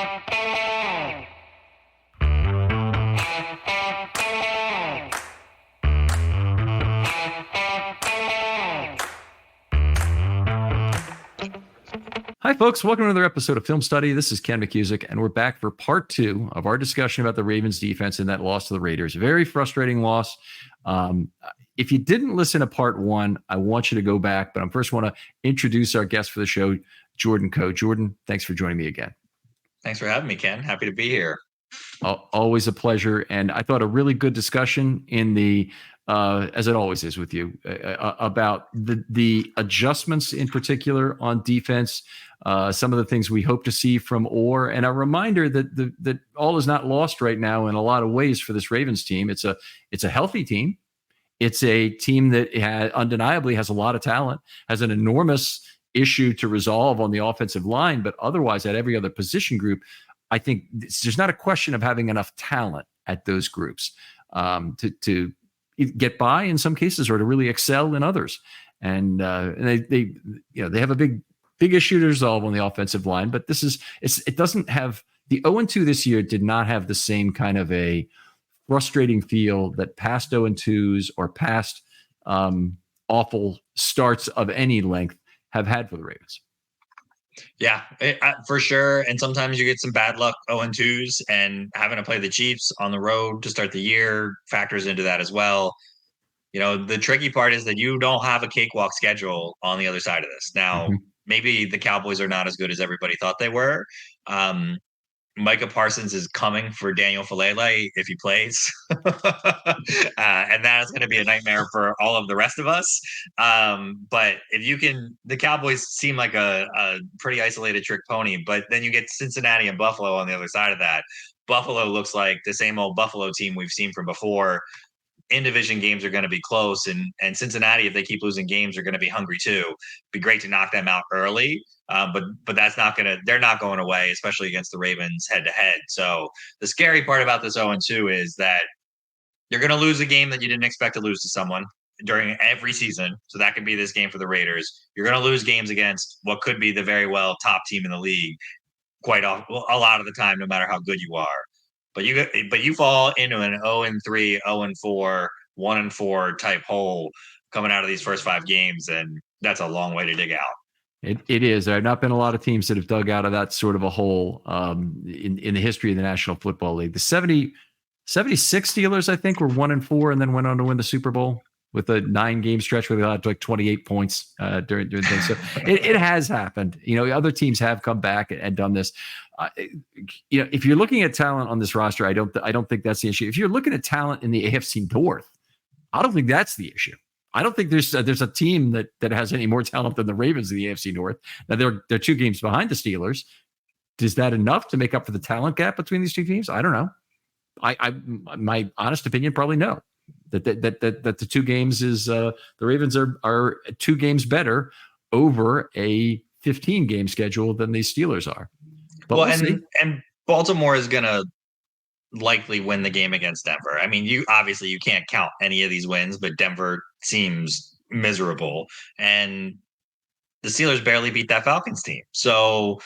Hi, folks. Welcome to another episode of Film Study. This is Ken McCusick, and we're back for part 2 of our discussion about the Ravens defense and that loss to the Raiders. Very frustrating loss. If you didn't listen to part 1, I want you to go back, but I first want to introduce our guest for the show, Jordan Coe. Jordan, thanks for joining me again. Thanks for having me, Ken. Happy to be here. Always a pleasure. And I thought a really good discussion in the as it always is with you, about the adjustments in particular on defense, some of the things we hope to see from Orr, and a reminder that all is not lost right now in a lot of ways for this Ravens team. It's a healthy team. It's a team that undeniably has a lot of talent, has an enormous issue to resolve on the offensive line, but otherwise at every other position group, I think there's not a question of having enough talent at those groups to get by in some cases or to really excel in others. And they have a big issue to resolve on the offensive line, but it doesn't have the 0-2 this year did not have the same kind of a frustrating feel that past 0-2s or past awful starts of any length have had for the Ravens. Yeah, for sure. And sometimes you get some bad luck 0-2s, and having to play the Chiefs on the road to start the year factors into that as well. You know, the tricky part is that you don't have a cakewalk schedule on the other side of this. Now, maybe the Cowboys are not as good as everybody thought they were. Micah Parsons is coming for Daniel Falele if he plays. And that is going to be a nightmare for all of the rest of us. But if you can, the Cowboys seem like a pretty isolated trick pony, but then you get Cincinnati and Buffalo on the other side of that. Buffalo looks like the same old Buffalo team we've seen from before. In division games are going to be close, and Cincinnati, if they keep losing games, are going to be hungry too. Be great to knock them out early. But that's they're not going away, especially against the Ravens head to head. So the scary part about this 0-2 is that you're going to lose a game that you didn't expect to lose to someone during every season. So that could be this game for the Raiders. You're going to lose games against what could be the very well top team in the league a lot of the time, no matter how good you are. But you fall into an 0-3, 0-4, 1-4 type hole coming out of these first 5 games, and that's a long way to dig out. It is. There have not been a lot of teams that have dug out of that sort of a hole in the history of the National Football League. The 76 Steelers, I think, were 1-4 and then went on to win the Super Bowl with a 9-game stretch where they had like 28 points during things. So it has happened. You know, other teams have come back and done this. If you're looking at talent on this roster, I don't think that's the issue. If you're looking at talent in the AFC North, I don't think that's the issue. I don't think there's a team that has any more talent than the Ravens in the AFC North. Now they're 2 games behind the Steelers. Is that enough to make up for the talent gap between these 2 teams? I don't know. My honest opinion, probably no. That the 2 games is the Ravens are 2 games better over a 15-game schedule than the Steelers are. But and Baltimore is going to likely win the game against Denver. I mean, you can't count any of these wins, but Denver seems miserable, and the Steelers barely beat that Falcons team. So,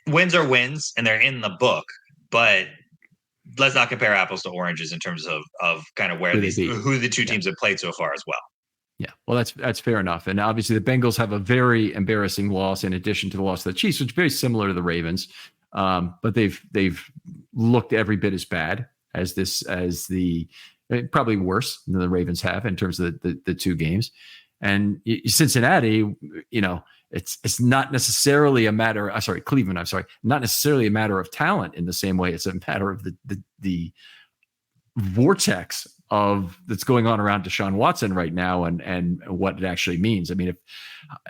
wins are wins, and they're in the book, but let's not compare apples to oranges in terms of kind of who the 2 teams have played so far as well. Yeah, well, that's fair enough. And obviously the Bengals have a very embarrassing loss in addition to the loss of the Chiefs, which is very similar to the Ravens. But they've looked every bit as bad probably worse than the Ravens have in terms of the 2 games. And Cincinnati, it's not necessarily a matter. Cleveland. Not necessarily a matter of talent in the same way. It's a matter of the vortex that's going on around Deshaun Watson right now and what it actually means. I mean,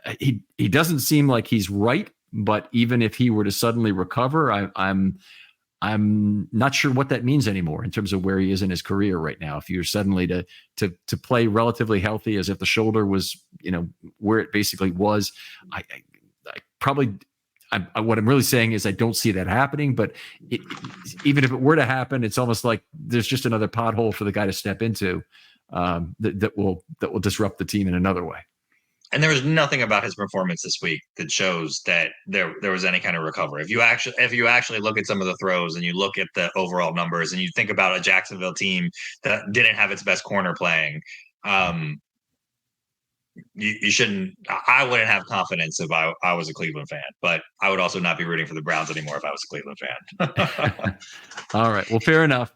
if he doesn't seem like he's right, but even if he were to suddenly recover, I'm not sure what that means anymore in terms of where he is in his career right now. If you're suddenly to play relatively healthy as if the shoulder was, where it basically was, I probably what I'm really saying is I don't see that happening, but even if it were to happen, it's almost like there's just another pothole for the guy to step into that will disrupt the team in another way. And there was nothing about his performance this week that shows that there was any kind of recovery. If you actually look at some of the throws and you look at the overall numbers and you think about a Jacksonville team that didn't have its best corner playing, you shouldn't. I wouldn't have confidence if I was a Cleveland fan, but I would also not be rooting for the Browns anymore if I was a Cleveland fan. All right. Well, fair enough.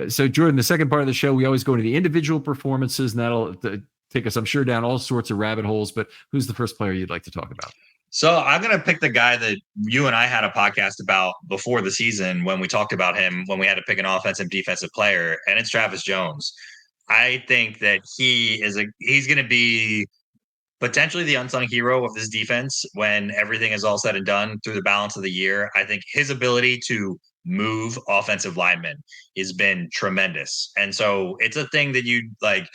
So, Jordan, the second part of the show, we always go into the individual performances, and that'll take us, I'm sure, down all sorts of rabbit holes. But who's the first player you'd like to talk about? So I'm going to pick the guy that you and I had a podcast about before the season when we talked about him, when we had to pick an offensive defensive player, and it's Travis Jones. I think that he's going to be potentially the unsung hero of this defense when everything is all said and done through the balance of the year. I think his ability to move offensive linemen has been tremendous. And so it's a thing that you like.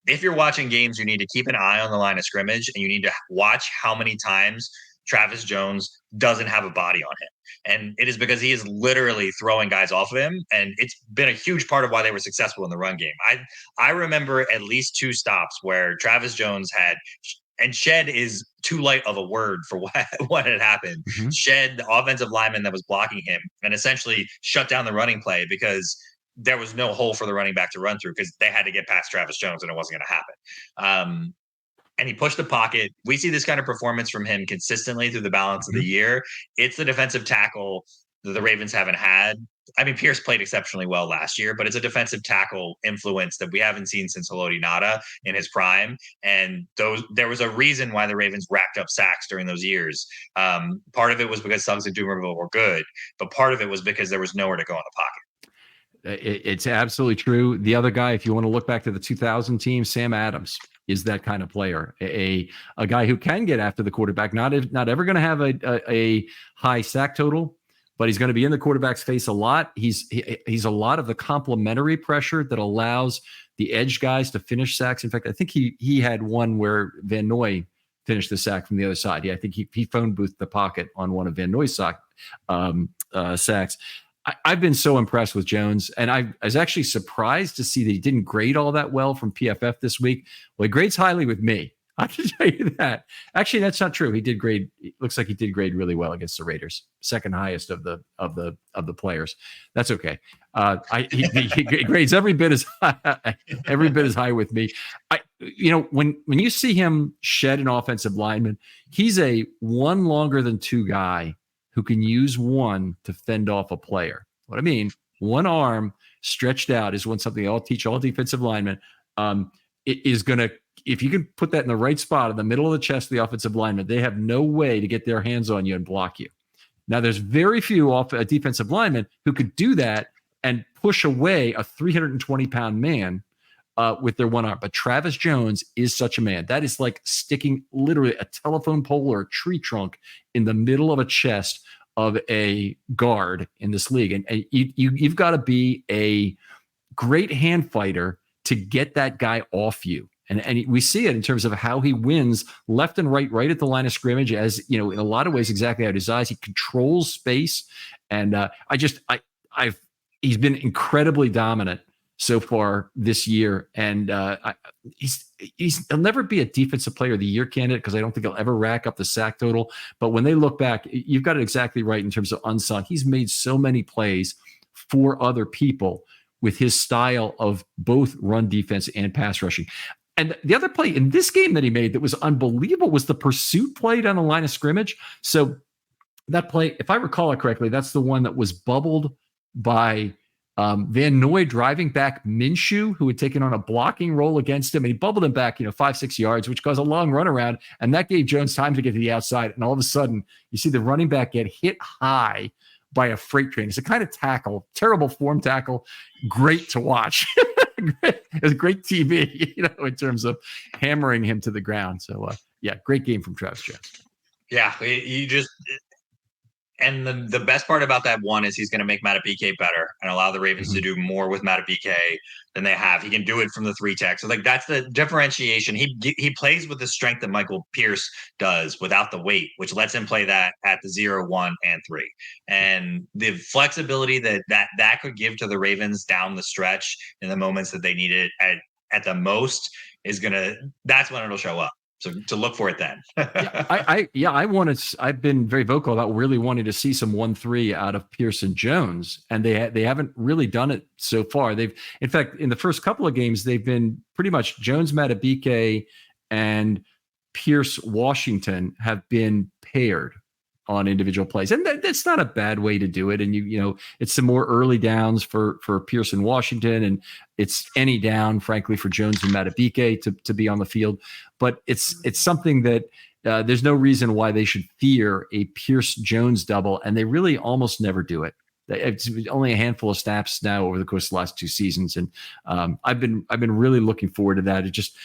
If you're watching games, you need to keep an eye on the line of scrimmage and you need to watch how many times Travis Jones doesn't have a body on him. And it is because he is literally throwing guys off of him. And it's been a huge part of why they were successful in the run game. I remember at least 2 stops where Travis Jones had, and shed is too light of a word for what had happened. Mm-hmm. Shed the offensive lineman that was blocking him and essentially shut down the running play because there was no hole for the running back to run through because they had to get past Travis Jones and it wasn't going to happen. And he pushed the pocket. We see this kind of performance from him consistently through the balance of the year. It's the defensive tackle that the Ravens haven't had. I mean, Pierce played exceptionally well last year, but it's a defensive tackle influence that we haven't seen since Haloti Ngata in his prime. And there was a reason why the Ravens racked up sacks during those years. Part of it was because Suggs and Dumervil were good, but part of it was because there was nowhere to go in the pocket. It's absolutely true. The other guy, if you want to look back to the 2000 team, Sam Adams is that kind of player, a guy who can get after the quarterback, not ever going to have a high sack total, but he's going to be in the quarterback's face a lot. He's a lot of the complementary pressure that allows the edge guys to finish sacks. In fact, I think he had one where Van Noy finished the sack from the other side. Yeah, I think he phone boothed the pocket on one of Van Noy's sacks. I've been so impressed with Jones, and I was actually surprised to see that he didn't grade all that well from PFF this week. Well, he grades highly with me. I can tell you that. Actually, that's not true. He did grade. It looks like he did grade really well against the Raiders, second highest of the players. That's okay. He grades every bit as high with me. When you see him shed an offensive lineman, he's a 1 longer than 2 guy who can use one to fend off a player. What I mean, one arm stretched out is something I'll teach all defensive linemen. It is going to, if you can put that in the right spot in the middle of the chest of the offensive lineman, they have no way to get their hands on you and block you. Now, there's very few defensive linemen who could do that and push away a 320-pound man with their one arm. But Travis Jones is such a man. That is like sticking literally a telephone pole or a tree trunk in the middle of a chest of a guard in this league. And you've got to be a great hand fighter to get that guy off you. And we see it in terms of how he wins left and right at the line of scrimmage, as in a lot of ways exactly how he desires. He controls space, and he's been incredibly dominant so far this year. And he'll never be a defensive player of the year candidate because I don't think he'll ever rack up the sack total. But when they look back, you've got it exactly right in terms of unsung. He's made so many plays for other people with his style of both run defense and pass rushing. And the other play in this game that he made that was unbelievable was the pursuit play down the line of scrimmage. So that play, if I recall it correctly, that's the one that was bubbled by Van Noy driving back Minshew, who had taken on a blocking role against him, and he bubbled him back, 5-6 yards, which caused a long runaround, and that gave Jones time to get to the outside. And all of a sudden, you see the running back get hit high by a freight train. It's a kind of tackle, terrible form tackle, great to watch. It was great TV, in terms of hammering him to the ground. So, great game from Travis Jones. Yeah, and the best part about that one is he's going to make Madubuike better and allow the Ravens to do more with Madubuike than they have. He can do it from the 3-tech. So that's the differentiation. He plays with the strength that Michael Pierce does without the weight, which lets him play that at the 0, 1, and 3. And the flexibility that could give to the Ravens down the stretch in the moments that they need it at the most that's when it'll show up. to look for it then. I've been very vocal about really wanting to see some 1-3 out of Pearson Jones, and they haven't really done it so far. In fact, in the first couple of games, they've been pretty much Jones Matabike and Pierce Washington have been paired on individual plays, and that's not a bad way to do it. And you know, it's some more early downs for Pierce and Washington, and it's any down, frankly, for Jones and Matabike to be on the field. But it's something that there's no reason why they should fear a Pierce Jones double, and they really almost never do it. It's only a handful of snaps now over the course of the last two seasons, and I've been really looking forward to that. It just,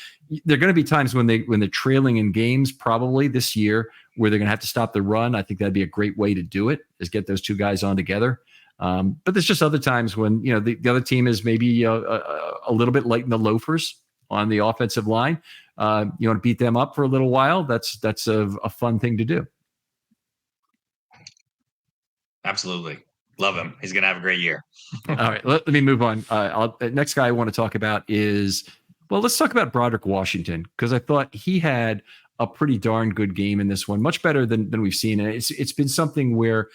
there are going to be times when they're trailing in games, probably this year, where they're going to have to stop the run. I think that'd be a great way to do it, is get those two guys on together. But there's just other times when, you know, the other team is maybe a little bit light in the loafers on the offensive line. You want to beat them up for a little while. That's a fun thing to do. Absolutely. Love him. He's going to have a great year. All right, let me move on. Next guy I want to talk about is, well, let's talk about Broderick Washington, because I thought he had a pretty darn good game in this one, much better than we've seen. And it's been something where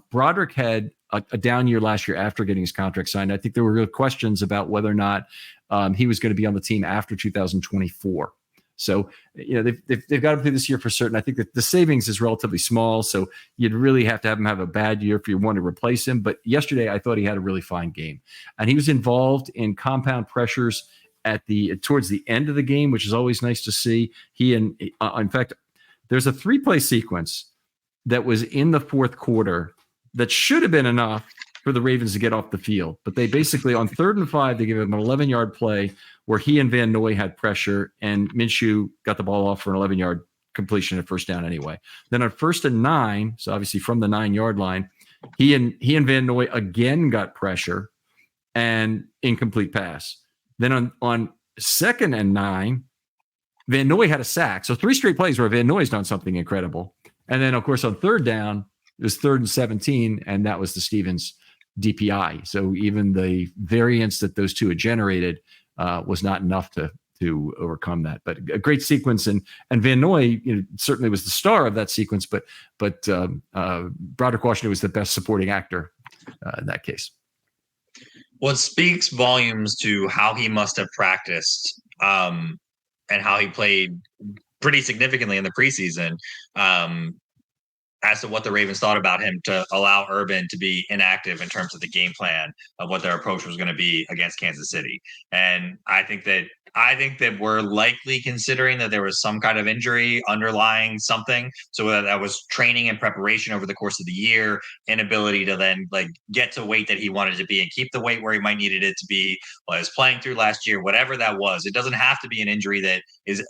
Broderick had a down year last year after getting his contract signed. I think there were real questions about whether or not he was going to be on the team after 2024. So, you know, they've got him through this year for certain. I think that the savings is relatively small, so you'd really have to have him have a bad year if you want to replace him. But yesterday, I thought he had a really fine game, and he was involved in compound pressures towards the end of the game, which is always nice to see. In fact, there's a 3-play sequence that was in the fourth quarter that should have been enough for the Ravens to get off the field. But they basically, on 3rd and 5, they gave him an 11-yard play where he and Van Noy had pressure, and Minshew got the ball off for an 11-yard completion at first down anyway. Then on 1st and 9, so obviously from the 9-yard line, he and Van Noy again got pressure and incomplete pass. Then on 2nd and 9, Van Noy had a sack. So 3 straight plays where Van Noy's done something incredible. And then, of course, on 3rd down, it was 3rd and 17, and that was the Stevens DPI. So even the variance that those two had generated was not enough to overcome that. But a great sequence, and Van Noy, you know, certainly was the star of that sequence. But Broderick Washington was the best supporting actor in that case. Well, it speaks volumes to how he must have practiced and how he played pretty significantly in the preseason as to what the Ravens thought about him to allow Urban to be inactive in terms of the game plan of what their approach was going to be against Kansas City. And I think that we're likely considering that there was some kind of injury underlying something. So whether that was training and preparation over the course of the year, inability to then get to weight that he wanted to be and keep the weight where he might needed it to be while he was playing through last year, whatever that was. It doesn't have to be an injury that is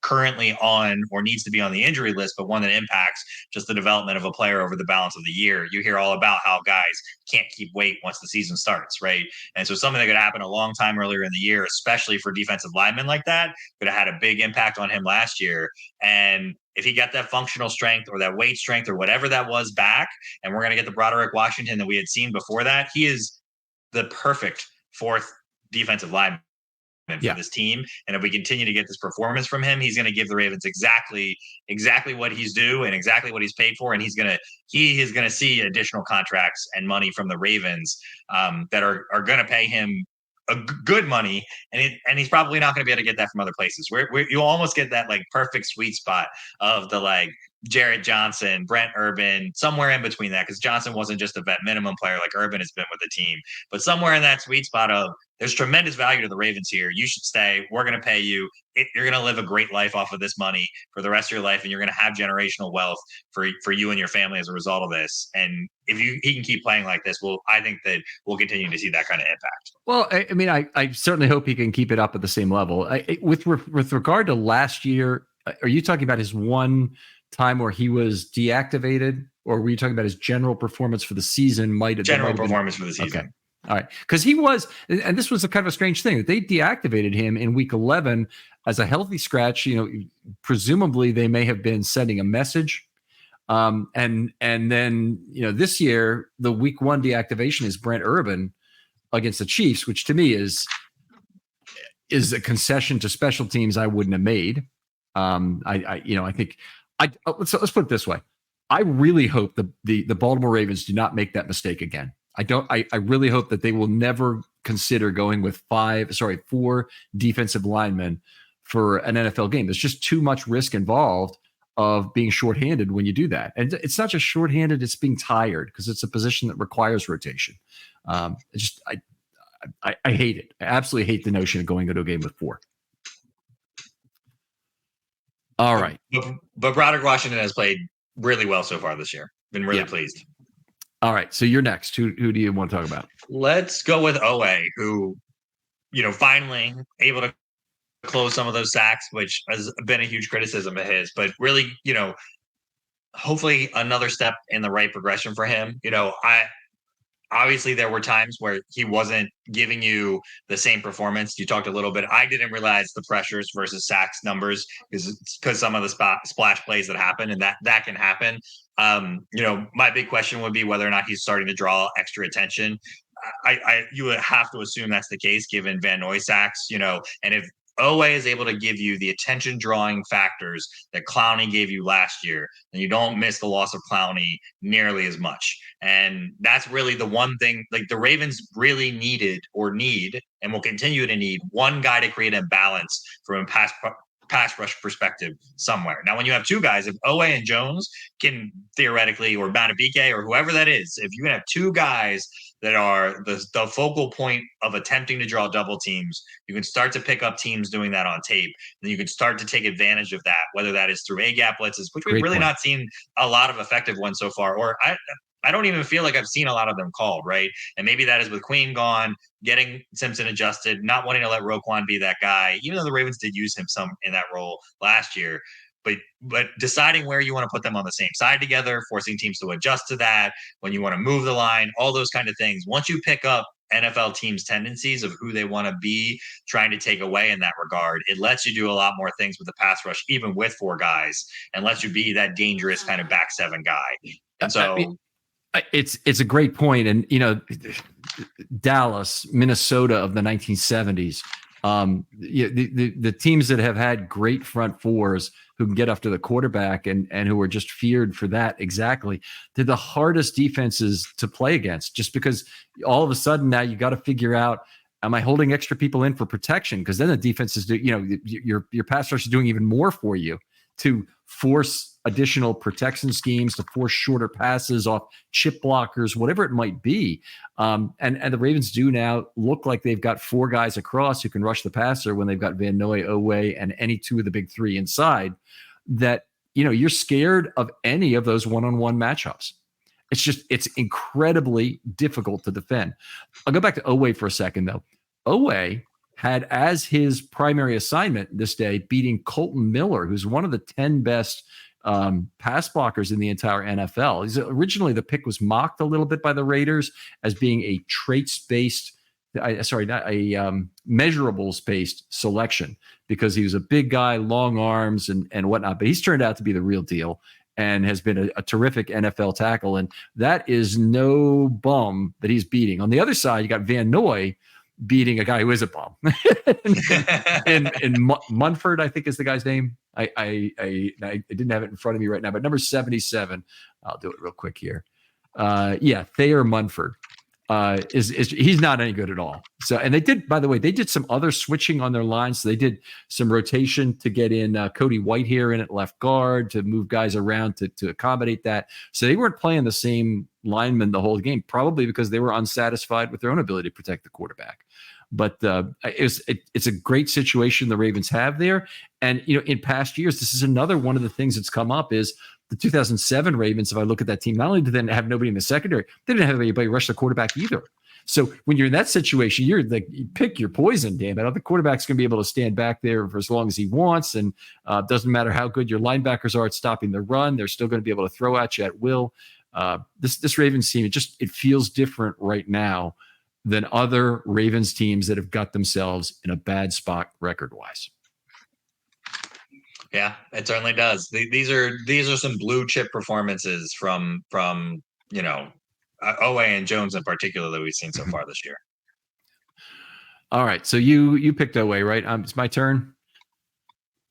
currently on or needs to be on the injury list, but one that impacts just the development of a player over the balance of the year. You hear all about how guys can't keep weight once the season starts, right? And so something that could happen a long time earlier in the year, especially for defensive linemen like that, could have had a big impact on him last year. And if he got that functional strength or that weight strength or whatever that was back, and we're going to get the Broderick Washington that we had seen before that, he is the perfect 4th defensive lineman for this team. And if we continue to get this performance from him, he's going to give the Ravens exactly what he's due and exactly what he's paid for. And he is going to see additional contracts and money from the Ravens that are going to pay him good money. And he's probably not going to be able to get that from other places. Where you almost get that perfect sweet spot of the Jarrett Johnson, Brent Urban, somewhere in between that, because Johnson wasn't just a vet minimum player like Urban has been with the team, but somewhere in that sweet spot of there's tremendous value to the Ravens here. You should stay. We're going to pay you. You're going to live a great life off of this money for the rest of your life, and you're going to have generational wealth for you and your family as a result of this. And if he can keep playing like this, I think that we'll continue to see that kind of impact. Well, I mean, I certainly hope he can keep it up at the same level. With regard to last year, are you talking about his one time where he was deactivated, or were you talking about his general performance for the season? General performance for the season. Okay. All right. Because he was, and this was a kind of a strange thing, that they deactivated him in week 11 as a healthy scratch. You know, presumably they may have been sending a message. And then, you know, this year, the week 1 deactivation is Brent Urban against the Chiefs, which to me is a concession to special teams I wouldn't have made. I think let's put it this way. I really hope the Baltimore Ravens do not make that mistake again. I really hope that they will never consider going with 4 defensive linemen for an NFL game. There's just too much risk involved of being shorthanded when you do that. And it's not just shorthanded, it's being tired because it's a position that requires rotation. I hate it. I absolutely hate the notion of going into a game with 4. All right. But Broderick Washington has played really well so far this year. Been really pleased. All right. So you're next. Who do you want to talk about? Let's go with Oweh, who, finally able to close some of those sacks, which has been a huge criticism of his, but really, hopefully another step in the right progression for him. Obviously there were times where he wasn't giving you the same performance. You talked a little bit. I didn't realize the pressures versus sacks numbers because some of the splash plays that happen, and that can happen. My big question would be whether or not he's starting to draw extra attention. You would have to assume that's the case given Van Noy sacks, and if Oweh is able to give you the attention drawing factors that Clowney gave you last year, then you don't miss the loss of Clowney nearly as much. And that's really the one thing, like the Ravens really need and will continue to need one guy to create a balance from a pass rush perspective somewhere. Now, when you have 2 guys, if Oweh and Jones can theoretically, or Matabike or whoever that is, if you can have 2 guys that are the focal point of attempting to draw double teams, you can start to pick up teams doing that on tape. Then you can start to take advantage of that, whether that is through A-gap blitzes, which we've really not seen a lot of effective ones so far, or I don't even feel like I've seen a lot of them called, right? And maybe that is with Queen gone, getting Simpson adjusted, not wanting to let Roquan be that guy, even though the Ravens did use him some in that role last year. But deciding where you want to put them on the same side together, forcing teams to adjust to that, when you want to move the line, all those kind of things. Once you pick up NFL teams' tendencies of who they want to be trying to take away in that regard, it lets you do a lot more things with the pass rush, even with 4 guys, and lets you be that dangerous kind of back 7 guy. And so it's a great point. And, Dallas, Minnesota of the 1970s, the teams that have had great front 4s who can get after the quarterback and who are just feared for that. Exactly. They're the hardest defenses to play against, just because all of a sudden now you got to figure out, am I holding extra people in for protection? Because then the defense is, your pass rush is doing even more for you to force additional protection schemes, to force shorter passes off chip blockers, whatever it might be. And the Ravens do now look like they've got 4 guys across who can rush the passer when they've got Van Noy, Oweh, and any 2 of the big 3 inside, that, you're scared of any of those one-on-one matchups. It's incredibly difficult to defend. I'll go back to Oweh for a second, though. Oweh had as his primary assignment this day beating Colton Miller, who's one of the 10 best pass blockers in the entire NFL. Originally, the pick was mocked a little bit by the Raiders as being a traits-based, measurables-based selection, because he was a big guy, long arms and whatnot. But he's turned out to be the real deal and has been a terrific NFL tackle. And that is no bum that he's beating. On the other side, you got Van Noy beating a guy who is a bum. and Munford, I think is the guy's name. I didn't have it in front of me right now, but number 77. I'll do it real quick here. Thayer Munford is he's not any good at all. So, and they did some other switching on their line. So they did some rotation to get in Cody Whitehair in at left guard to move guys around to accommodate that. So they weren't playing the same linemen the whole game, probably because they were unsatisfied with their own ability to protect the quarterback. But it's a great situation the Ravens have there. And, in past years, this is another one of the things that's come up is the 2007 Ravens. If I look at that team, not only did they have nobody in the secondary, they didn't have anybody rush the quarterback either. So when you're in that situation, you're like, you pick your poison, damn it. The quarterback's going to be able to stand back there for as long as he wants. And doesn't matter how good your linebackers are at stopping the run. They're still going to be able to throw at you at will. This Ravens team, it feels different right now than other Ravens teams that have got themselves in a bad spot record-wise. Yeah, it certainly does. These are some blue chip performances from Oweh and Jones in particular that we've seen so far this year. All right, so you picked Oweh, right? It's my turn.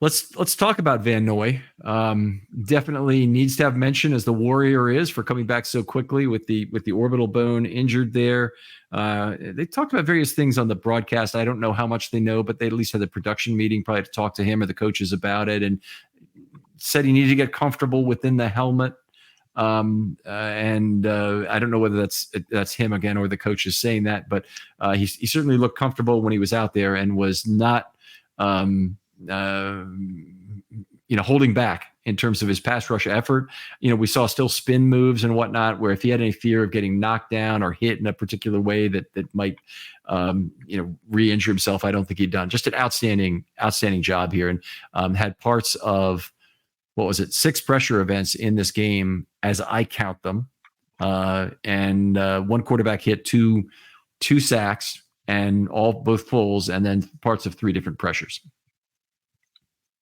Let's talk about Van Noy. Definitely needs to have mention as the warrior is for coming back so quickly with the orbital bone injured there. They talked about various things on the broadcast. I don't know how much they know, but they at least had the production meeting probably to talk to him or the coaches about it, and said he needed to get comfortable within the helmet. And I don't know whether that's him again or the coach is saying that, but he certainly looked comfortable when he was out there and was not. Holding back in terms of his pass rush effort. We saw still spin moves and whatnot, where if he had any fear of getting knocked down or hit in a particular way that might, re-injure himself, I don't think he'd done. Just an outstanding job here, and had parts of, 6 pressure events in this game as I count them. And one quarterback hit two sacks and both pulls, and then parts of 3 different pressures.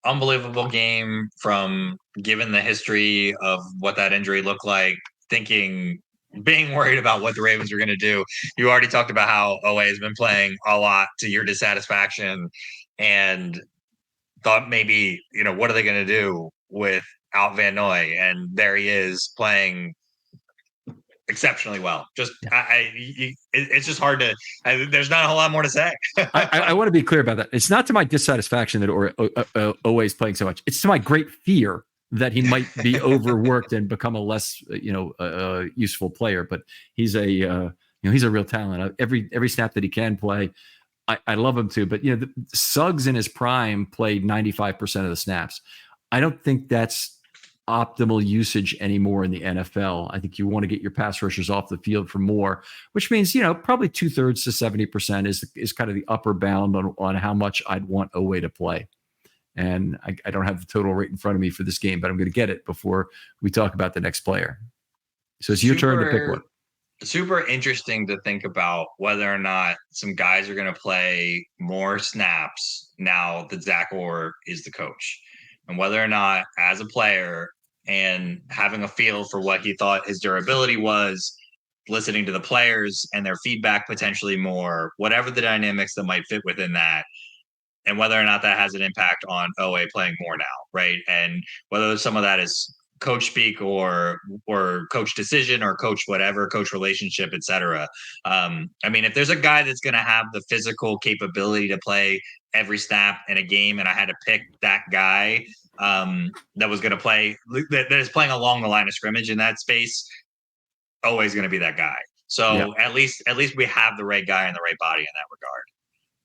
Unbelievable game from, given the history of what that injury looked like, being worried about what the Ravens were going to do. You already talked about how OA has been playing a lot to your dissatisfaction, and thought maybe, what are they going to do without Van Noy? And there he is playing exceptionally well. Just it's just hard to. There's not a whole lot more to say. I want to be clear about that. It's not to my dissatisfaction that Owe is playing so much. It's to my great fear that he might be overworked and become a less useful player. But he's a real talent. Every snap that he can play, I love him too. But Suggs in his prime played 95% of the snaps. I don't think that's optimal usage anymore in the NFL. I think you want to get your pass rushers off the field for more, which means, probably 2/3 to 70% is kind of the upper bound on how much I'd want Owe to play. And I don't have the total right in front of me for this game, but I'm going to get it before we talk about the next player. So it's your turn to pick one. Super interesting to think about whether or not some guys are going to play more snaps now that Zach Orr is the coach, and whether or not, as a player, and having a feel for what he thought his durability was, listening to the players and their feedback potentially more, whatever the dynamics that might fit within that, and whether or not that has an impact on OA playing more now, right? And whether some of that is coach speak or coach decision or coach whatever, coach relationship, etc. If there's a guy that's going to have the physical capability to play every snap in a game, and I had to pick that guy that was going to play, that is playing along the line of scrimmage in that space, always going to be that guy. So at least we have the right guy and the right body in that regard.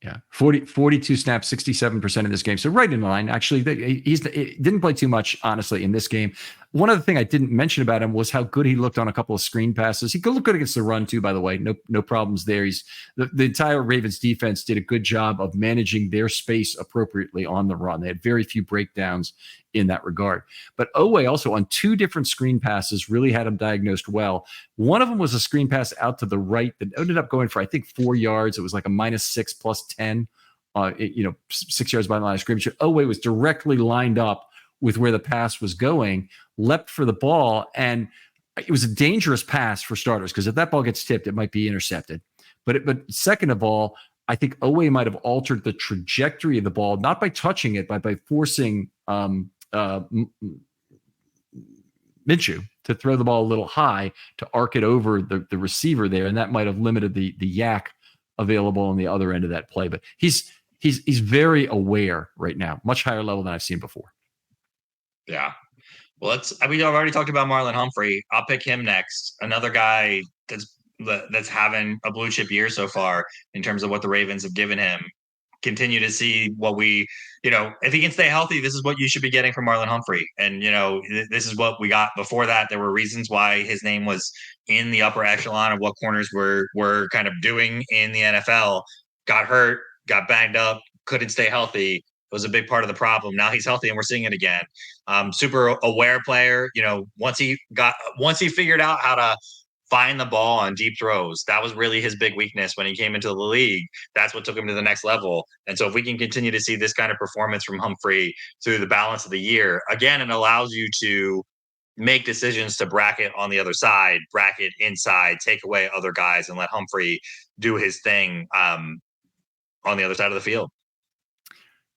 Yeah, 42 snaps, 67% in this game. So right in line. Actually, he didn't play too much, honestly, in this game. One other thing I didn't mention about him was how good he looked on a couple of screen passes. He could look good against the run too, by the way. No problems there. The entire Ravens defense did a good job of managing their space appropriately on the run. They had very few breakdowns in that regard. But Owe also on 2 different screen passes really had him diagnosed well. One of them was a screen pass out to the right that ended up going for, I think, 4 yards. It was like a -6 +10, 6 yards by the line of scrimmage. Owe was directly lined up with where the pass was going, leapt for the ball, and it was a dangerous pass for starters, because if that ball gets tipped, it might be intercepted. But second of all, I think Owe might have altered the trajectory of the ball, not by touching it, but by forcing Minshew to throw the ball a little high to arc it over the receiver there, and that might have limited the yak available on the other end of that play. But he's very aware right now, much higher level than I've seen before. Yeah. Well, I've already talked about Marlon Humphrey. I'll pick him next. Another guy that's having a blue chip year so far in terms of what the Ravens have given him. Continue to see what if he can stay healthy, this is what you should be getting from Marlon Humphrey. And, this is what we got before that. There were reasons why his name was in the upper echelon of what corners were kind of doing in the NFL. Got hurt, got banged up, couldn't stay healthy. It was a big part of the problem. Now he's healthy and we're seeing it again. Super aware player. Once he figured out how to find the ball on deep throws, that was really his big weakness when he came into the league. That's what took him to the next level. And so if we can continue to see this kind of performance from Humphrey through the balance of the year, again, it allows you to make decisions to bracket on the other side, bracket inside, take away other guys, and let Humphrey do his thing on the other side of the field.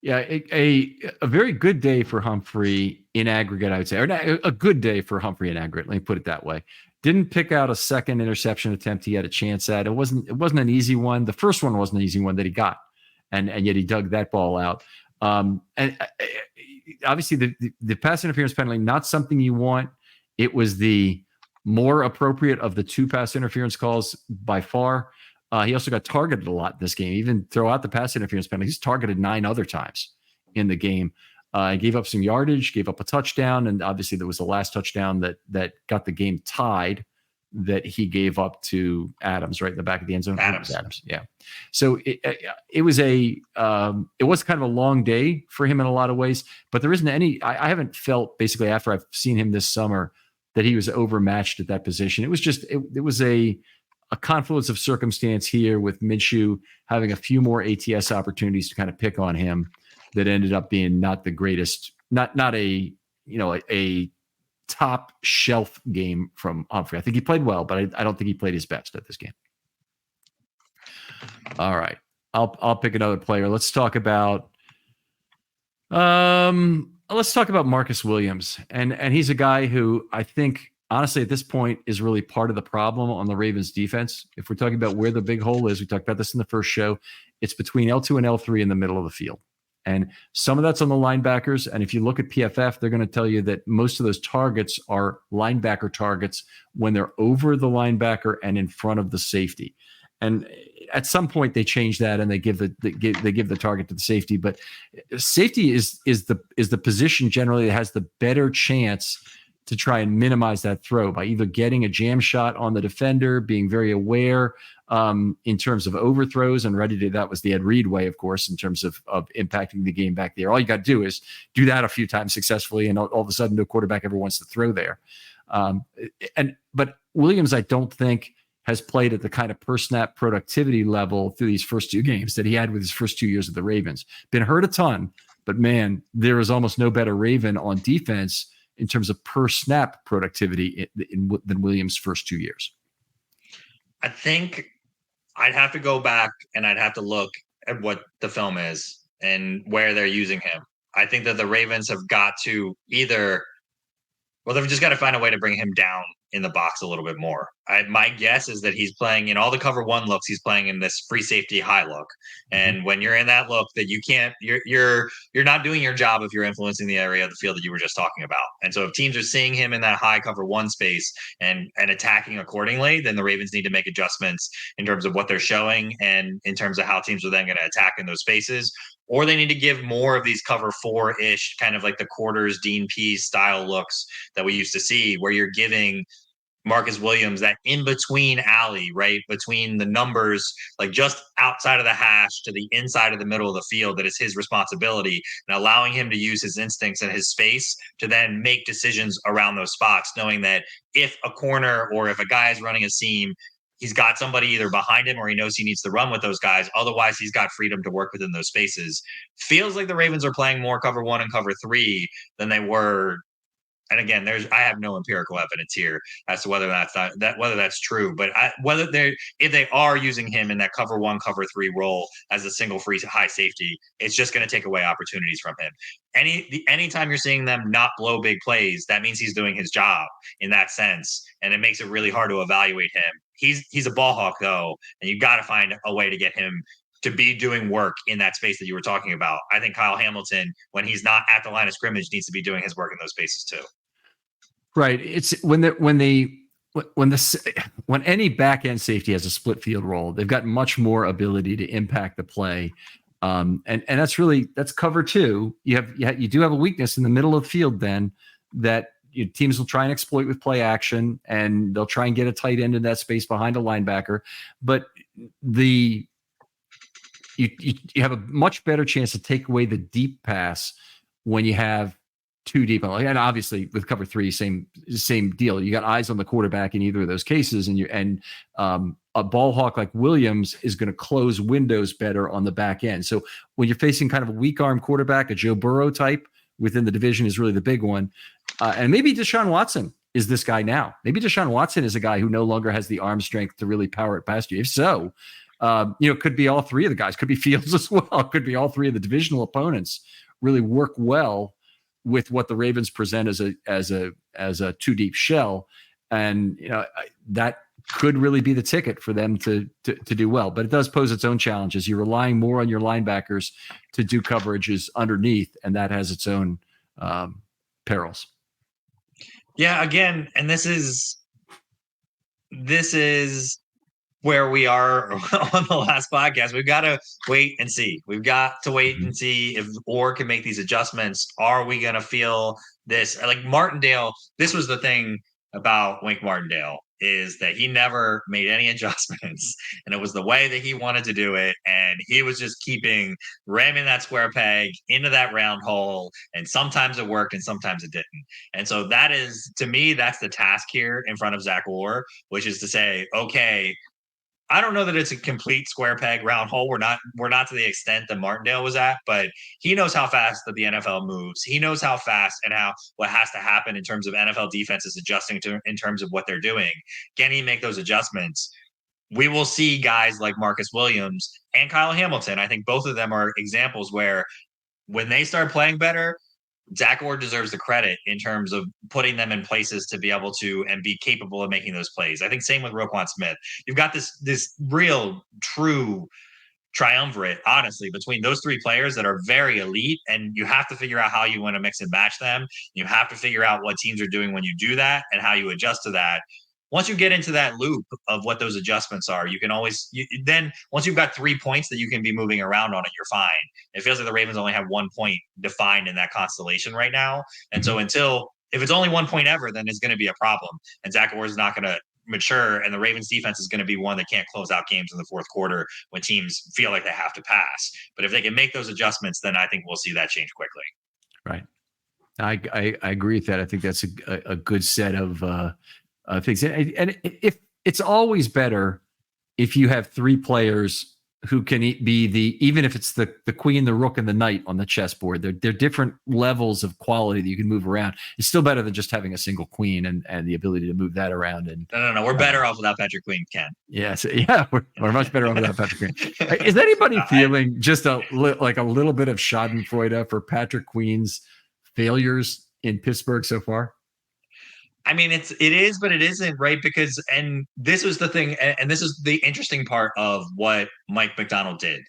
Yeah, a very good day for Humphrey in aggregate, I would say, or a good day for Humphrey in aggregate. Let me put it that way. Didn't pick out a second interception attempt he had a chance at. It wasn't an easy one. The first one wasn't an easy one that he got, and yet he dug that ball out. And obviously the pass interference penalty, not something you want. It was the more appropriate of the two pass interference calls by far. He also got targeted a lot this game. Even throughout the pass interference penalty, he's targeted 9 other times in the game. He gave up some yardage, gave up a touchdown, and obviously there was the last touchdown that got the game tied that he gave up to Adams right in the back of the end zone. Adams, yeah. So it was it was kind of a long day for him in a lot of ways, but there isn't any. I haven't felt basically after I've seen him this summer that he was overmatched at that position. It was just it was a confluence of circumstance here with Minshew having a few more ATS opportunities to kind of pick on him that ended up being not the greatest, not a top shelf game from Humphrey. I think he played well, but I don't think he played his best at this game. All right. I'll pick another player. Let's talk about Marcus Williams. And he's a guy who I think honestly, at this point, is really part of the problem on the Ravens defense. If we're talking about where the big hole is, we talked about this in the first show, it's between L2 and L3 in the middle of the field. And some of that's on the linebackers. And if you look at PFF, they're going to tell you that most of those targets are linebacker targets when they're over the linebacker and in front of the safety. And at some point they change that and they give the target to the safety. But safety is the position generally that has the better chance to try and minimize that throw by either getting a jam shot on the defender, being very aware in terms of overthrows and ready to, that was the Ed Reed way, of course, in terms of impacting the game back there. All you got to do is do that a few times successfully, and all of a sudden no quarterback ever wants to throw there. But Williams, I don't think, has played at the kind of per snap productivity level through these first 2 games that he had with his first 2 years of the Ravens. Been hurt a ton, but man, there is almost no better Raven on defense in terms of per snap productivity than Williams' first 2 years. I think I'd have to go back and I'd have to look at what the film is and where they're using him. I think that the Ravens have got to they've just got to find a way to bring him down in the box a little bit more. My guess is that he's playing in all the cover 1 looks. He's playing in this free safety high look. And when you're in that look, that you can't, you're not doing your job if you're influencing the area of the field that you were just talking about. And so if teams are seeing him in that high cover 1 space and attacking accordingly, then the Ravens need to make adjustments in terms of what they're showing and in terms of how teams are then going to attack in those spaces. Or they need to give more of these cover 4-ish, kind of like the quarters, Dean Pease style looks that we used to see, where you're giving Marcus Williams that in-between alley, right? Between the numbers, like just outside of the hash to the inside of the middle of the field, that is his responsibility, and allowing him to use his instincts and his space to then make decisions around those spots, knowing that if a corner or if a guy is running a seam, he's got somebody either behind him or he knows he needs to run with those guys. Otherwise, he's got freedom to work within those spaces. Feels like the Ravens are playing more cover 1 and cover 3 than they were. And again, I have no empirical evidence here as to whether that's true. But if they are using him in that cover 1, cover 3 role as a single free high safety, it's just going to take away opportunities from him. Anytime you're seeing them not blow big plays, that means he's doing his job in that sense, and it makes it really hard to evaluate him. He's a ball hawk though, and you've got to find a way to get him to be doing work in that space that you were talking about. I think Kyle Hamilton, when he's not at the line of scrimmage, needs to be doing his work in those spaces too. Right. It's when any back end safety has a split field role, they've got much more ability to impact the play. And that's cover 2. You do have a weakness in the middle of the field then that teams will try and exploit with play action, and they'll try and get a tight end in that space behind a linebacker. But you have a much better chance to take away the deep pass when you have 2 deep. And obviously with cover 3, same deal. You got eyes on the quarterback in either of those cases, and a ball hawk like Williams is going to close windows better on the back end. So when you're facing kind of a weak arm quarterback, a Joe Burrow type within the division is really the big one. And maybe Deshaun Watson is this guy now. Maybe Deshaun Watson is a guy who no longer has the arm strength to really power it past you. If so, Could be all three of the guys, could be Fields as well, could be all three of the divisional opponents really work well with what the Ravens present as a two deep shell, and that could really be the ticket for them to do well. But it does pose its own challenges. You're relying more on your linebackers to do coverages underneath, and that has its own perils. Yeah, again, and this is where we are on the last podcast. We've got to wait and see. We've got to wait and see if Orr can make these adjustments. Are we going to feel this? Like Martindale, this was the thing about Wink Martindale, is that he never made any adjustments, and it was the way that he wanted to do it, and he was just ramming that square peg into that round hole, and sometimes it worked and sometimes it didn't. And so that is, to me, that's the task here in front of Zach Orr, which is to say, okay, I don't know that it's a complete square peg round hole. We're not to the extent that Martindale was at, but he knows how fast that the NFL moves. He knows how fast and what has to happen in terms of NFL defenses adjusting to in terms of what they're doing. Can he make those adjustments? We will see guys like Marcus Williams and Kyle Hamilton. I think both of them are examples where when they start playing better, Zach Orr deserves the credit in terms of putting them in places to be able to and be capable of making those plays. I think same with Roquan Smith. You've got this real, true triumvirate, honestly, between those three players that are very elite, and you have to figure out how you want to mix and match them. You have to figure out what teams are doing when you do that and how you adjust to that. Once you get into that loop of what those adjustments are, you can always then once you've got 3 points that you can be moving around on it, you're fine. It feels like the Ravens only have 1 point defined in that constellation right now. And so if it's only 1 point ever, then it's going to be a problem. And Zach Orr is not going to mature, and the Ravens defense is going to be one that can't close out games in the fourth quarter when teams feel like they have to pass. But if they can make those adjustments, then I think we'll see that change quickly. Right. I agree with that. I think that's a good set of things. And if it's always better if you have three players who can be even if it's the queen, the rook, and the knight on the chessboard, they're different levels of quality that you can move around. It's still better than just having a single queen and the ability to move that around. And no, we're better off without Patrick Queen, Ken. Yeah, we're much better off without Patrick Queen. Is anybody feeling just a little bit of Schadenfreude for Patrick Queen's failures in Pittsburgh so far? I mean, it is, but it isn't, right? Because, and this was the thing, and this is the interesting part of what Mike Macdonald did.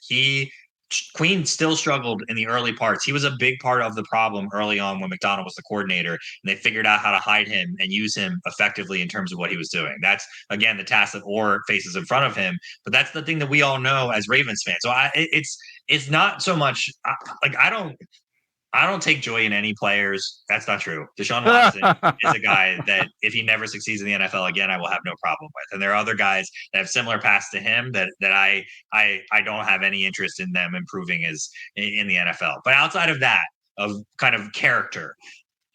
Queen still struggled in the early parts. He was a big part of the problem early on when Macdonald was the coordinator, and they figured out how to hide him and use him effectively in terms of what he was doing. That's, again, the task that Orr faces in front of him. But that's the thing that we all know as Ravens fans. So it's not so much like I don't take joy in any players. That's not true. Deshaun Watson is a guy that if he never succeeds in the NFL again, I will have no problem with. And there are other guys that have similar paths to him that I don't have any interest in them improving as in the NFL. But outside of that, of kind of character,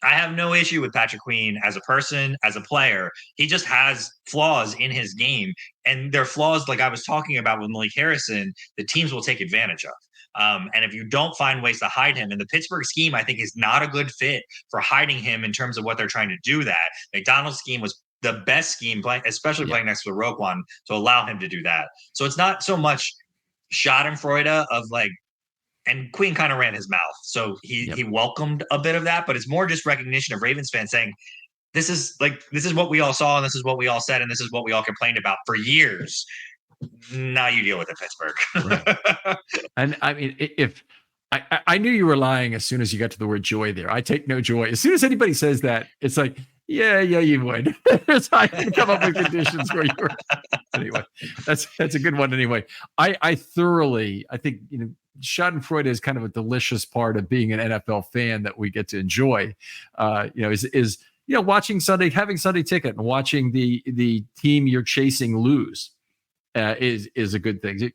I have no issue with Patrick Queen as a person, as a player. He just has flaws in his game. And they're flaws like I was talking about with Malik Harrison that teams will take advantage of. And if you don't find ways to hide him, and the Pittsburgh scheme, I think, is not a good fit for hiding him in terms of what they're trying to do that. Macdonald's scheme was the best scheme, especially playing next to Roquan, to allow him to do that. So it's not so much Schadenfreude of like, and Queen kind of ran his mouth. So he welcomed a bit of that, but it's more just recognition of Ravens fans saying, this is what we all saw, and this is what we all said, and this is what we all complained about for years. Now you deal with it, Pittsburgh. Right. And I mean, if I knew you were lying as soon as you got to the word joy there. I take no joy. As soon as anybody says that, it's like, yeah, you would. I can come up with conditions where you were. Anyway, that's a good one. Anyway, I think, Schadenfreude is kind of a delicious part of being an NFL fan that we get to enjoy. Is watching Sunday, having Sunday ticket and watching the team you're chasing lose. Is a good thing.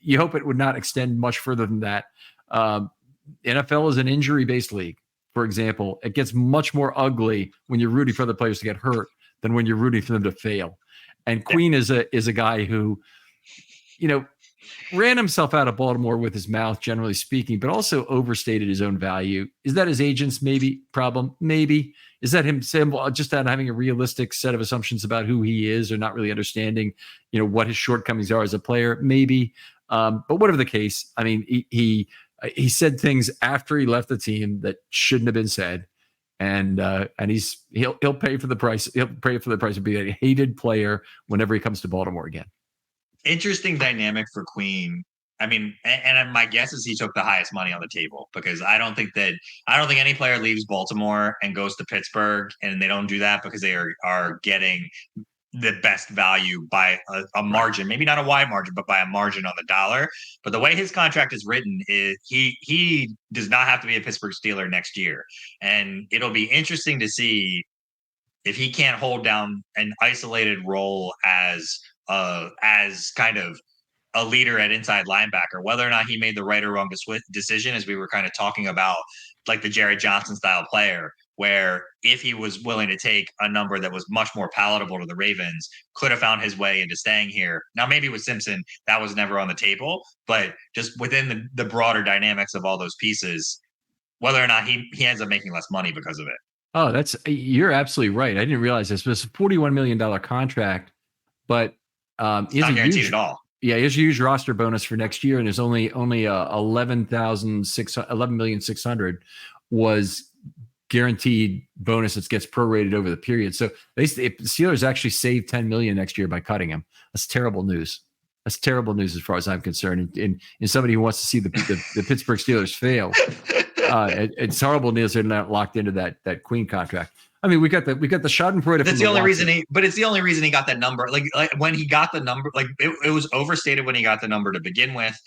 You hope it would not extend much further than that. NFL is an injury-based league. For example, it gets much more ugly when you're rooting for other players to get hurt than when you're rooting for them to fail. And Queen is a guy who, ran himself out of Baltimore with his mouth, generally speaking, but also overstated his own value. Is that his agent's maybe problem? Maybe. Is that him saying, well, just not having a realistic set of assumptions about who he is, or not really understanding, what his shortcomings are as a player? Maybe. But whatever the case, I mean, he said things after he left the team that shouldn't have been said. And he'll pay for the price. He'll pay for the price of being a hated player whenever he comes to Baltimore again. Interesting dynamic for Queen. I mean, and my guess is he took the highest money on the table, because I don't think any player leaves Baltimore and goes to Pittsburgh, and they don't do that because they are getting the best value by a margin, maybe not a wide margin, but by a margin on the dollar. But the way his contract is written, is he does not have to be a Pittsburgh Steeler next year. And it'll be interesting to see if he can't hold down an isolated role as kind of a leader at inside linebacker, whether or not he made the right or wrong decision, as we were kind of talking about, like the Jared Johnson style player, where if he was willing to take a number that was much more palatable to the Ravens, could have found his way into staying here. Now, maybe with Simpson, that was never on the table, but just within the broader dynamics of all those pieces, whether or not he ends up making less money because of it. Oh, you're absolutely right. I didn't realize this. It was a $41 million contract, but it's not guaranteed at all. Yeah, he has a huge roster bonus for next year, and there's only 11,600 was guaranteed bonus that gets prorated over the period. So the Steelers actually saved $10 million next year by cutting him. That's terrible news. That's terrible news as far as I'm concerned. And somebody who wants to see the Pittsburgh Steelers fail, it's horrible news. They're not locked into that Queen contract. I mean, we got the Schadenfreude. That's the only reason but it's the only reason he got that number. Like when he got the number, like it was overstated when he got the number to begin with.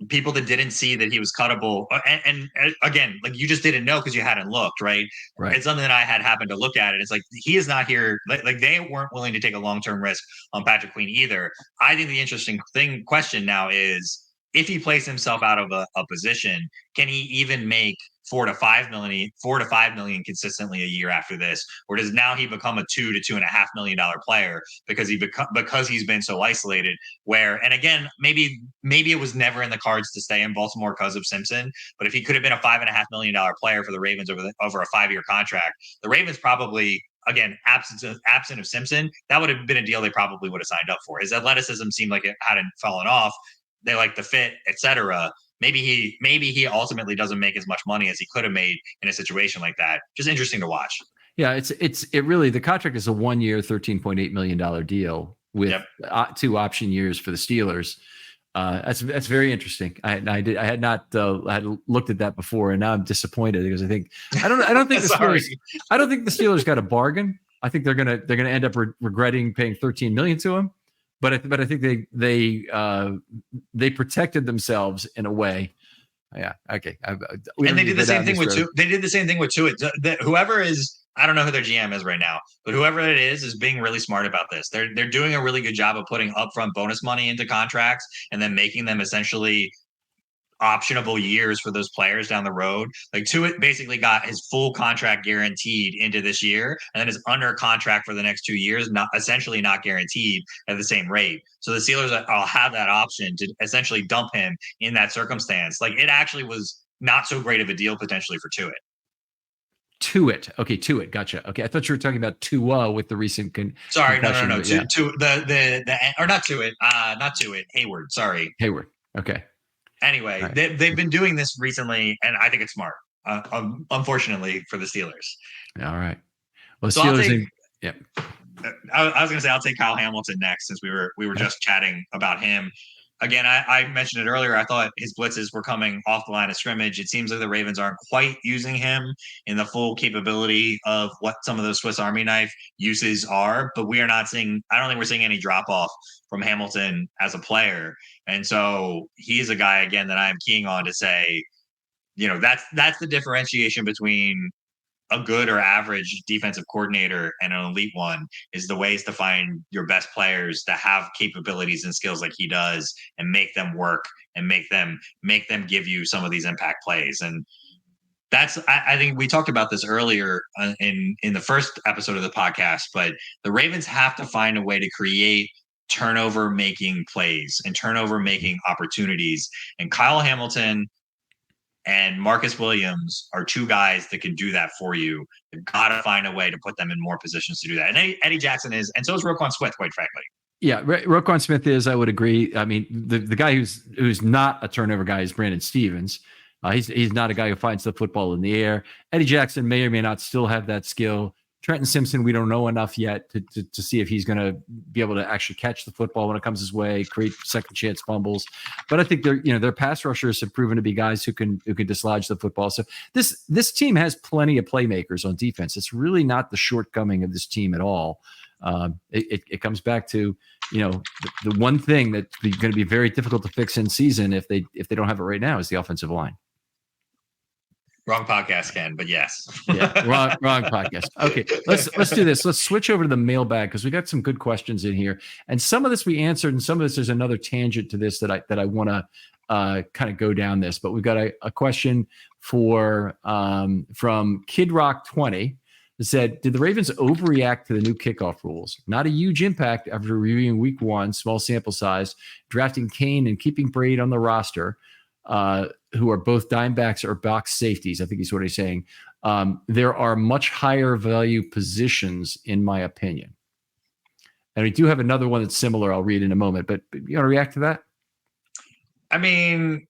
People that didn't see that he was cuttable, and again, like you just didn't know because you hadn't looked, right? It's something that I had happened to look at it. It's like he is not here. Like they weren't willing to take a long-term risk on Patrick Queen either. I think the interesting question now is, if he plays himself out of a position, can he even make $4 to $5 million consistently a year after this, or does now he become a $2 to $2.5 million player because he's been so isolated? And again, maybe it was never in the cards to stay in Baltimore because of Simpson, but if he could have been a $5.5 million player for the Ravens over a 5-year contract, the Ravens probably, again, absent of Simpson, that would have been a deal they probably would have signed up for. His athleticism seemed like it hadn't fallen off. They like the fit, etc. Maybe he ultimately doesn't make as much money as he could have made in a situation like that. Just interesting to watch. Yeah, it really, the contract is a 1-year, $13.8 million deal with 2 option years for the Steelers. That's very interesting. I had not looked at that before, and now I'm disappointed because I don't think the Steelers got a bargain. I think they're gonna end up regretting paying $13 million to him. But I think they protected themselves in a way. Yeah. Okay. And they did the same thing with Tua. They did the same thing with Tua. Whoever is, I don't know who their GM is right now, but whoever it is being really smart about this. They're doing a really good job of putting upfront bonus money into contracts and then making them essentially optionable years for those players down the road. Like Tua basically got his full contract guaranteed into this year, and then is under contract for the next 2 years, not guaranteed at the same rate. So the Steelers will have that option to essentially dump him in that circumstance. Like it actually was not so great of a deal potentially for Tua. Okay, Tua. Gotcha. Okay, I thought you were talking about Tua with the recent. Sorry, no. Not Tua. Hayward. Sorry, Hayward. Okay. Anyway, right. They've been doing this recently, and I think it's smart. Unfortunately for the Steelers. All right. Well, so Steelers. I was going to say I'll take Kyle Hamilton next, since we were just chatting about him. Again, I mentioned it earlier. I thought his blitzes were coming off the line of scrimmage. It seems like the Ravens aren't quite using him in the full capability of what some of those Swiss Army knife uses are. But I don't think we're seeing any drop off from Hamilton as a player. And so he's a guy, again, that I'm keying on to say, that's the differentiation between a good or average defensive coordinator and an elite one, is the ways to find your best players that have capabilities and skills like he does, and make them work and make them give you some of these impact plays. And I think we talked about this earlier in the first episode of the podcast, but the Ravens have to find a way to create turnover making plays and turnover making opportunities. And Kyle Hamilton And Marcus Williams are two guys that can do that for you. You've got to find a way to put them in more positions to do that. And Eddie Jackson is, and so is Roquan Smith, quite frankly. Yeah, Roquan Smith is. I would agree. I mean, the guy who's not a turnover guy is Brandon Stevens. He's not a guy who finds the football in the air. Eddie Jackson may or may not still have that skill. Trenton Simpson, we don't know enough yet to see if he's going to be able to actually catch the football when it comes his way, create second chance fumbles. But I think their pass rushers have proven to be guys who can dislodge the football. So this team has plenty of playmakers on defense. It's really not the shortcoming of this team at all. It comes back to the one thing that's going to be very difficult to fix in season if they don't have it right now is the offensive line. Wrong podcast, Ken, but yes. Yeah, wrong podcast. Okay, let's do this. Let's switch over to the mailbag because we got some good questions in here, and some of this we answered, and some of this there's another tangent to this that I want to kind of go down this. But we've got a question from Kid Rock 20. That said, did the Ravens overreact to the new kickoff rules? Not a huge impact after reviewing week one, small sample size, drafting Kane and keeping Braid on the roster, who are both dime backs or box safeties. I think is what he's saying. There are much higher value positions, in my opinion. And we do have another one that's similar. I'll read in a moment, but you want to react to that? I mean,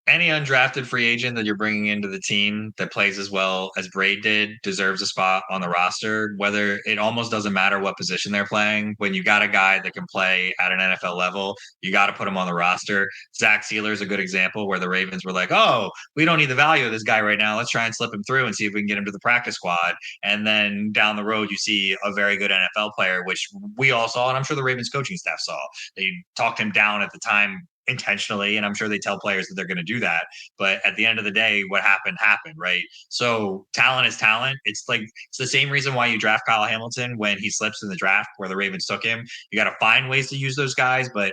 any undrafted free agent that you're bringing into the team that plays as well as Braid did deserves a spot on the roster. Whether it almost doesn't matter what position they're playing. When you got a guy that can play at an NFL level, you got to put him on the roster. Zach Sealer is a good example where the Ravens were like, oh, we don't need the value of this guy right now. Let's try and slip him through and see if we can get him to the practice squad. And then down the road, you see a very good NFL player, which we all saw, and I'm sure the Ravens coaching staff saw. They talked him down at the time intentionally, and I'm sure they tell players that they're going to do that, but at the end of the day, what happened, right? So talent is talent. It's the same reason why you draft Kyle Hamilton when he slips in the draft where the Ravens took him. You got to find ways to use those guys, but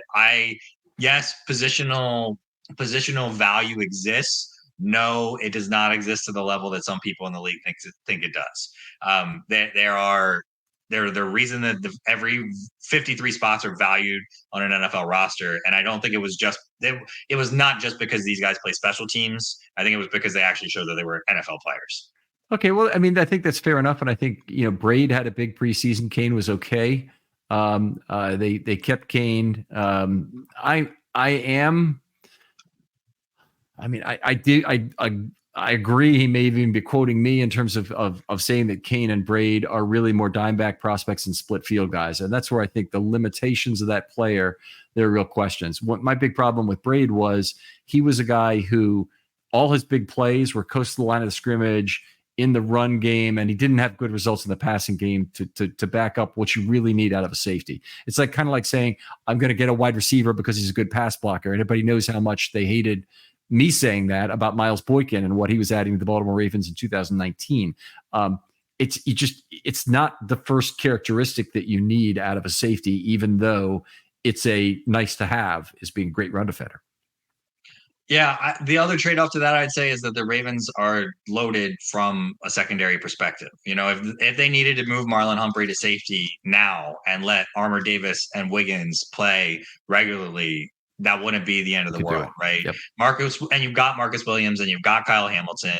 yes, positional value exists. No, it does not exist to the level that some people in the league think it does. The reason that every 53 spots are valued on an NFL roster. And I don't think it was not just because these guys play special teams. I think it was because they actually showed that they were NFL players. Okay. Well, I mean, I think that's fair enough. And I think, Braid had a big preseason. Kane was okay. They kept Kane. I agree. He may even be quoting me in terms of saying that Kane and Braid are really more dime back prospects and split field guys. And that's where I think the limitations of that player, there are real questions. What my big problem with Braid was he was a guy who all his big plays were close to the line of the scrimmage in the run game, and he didn't have good results in the passing game to back up what you really need out of a safety. It's kind of like saying, I'm going to get a wide receiver because he's a good pass blocker. And everybody knows how much they hated me saying that about Miles Boykin and what he was adding to the Baltimore Ravens in 2019. It's not the first characteristic that you need out of a safety, even though it's a nice to have, is being a great run defender. Yeah, the other trade-off to that, I'd say, is that the Ravens are loaded from a secondary perspective. If they needed to move Marlon Humphrey to safety now and let Armour Davis and Wiggins play regularly, that wouldn't be the end of the world, right? Yep. You've got Marcus Williams and you've got Kyle Hamilton.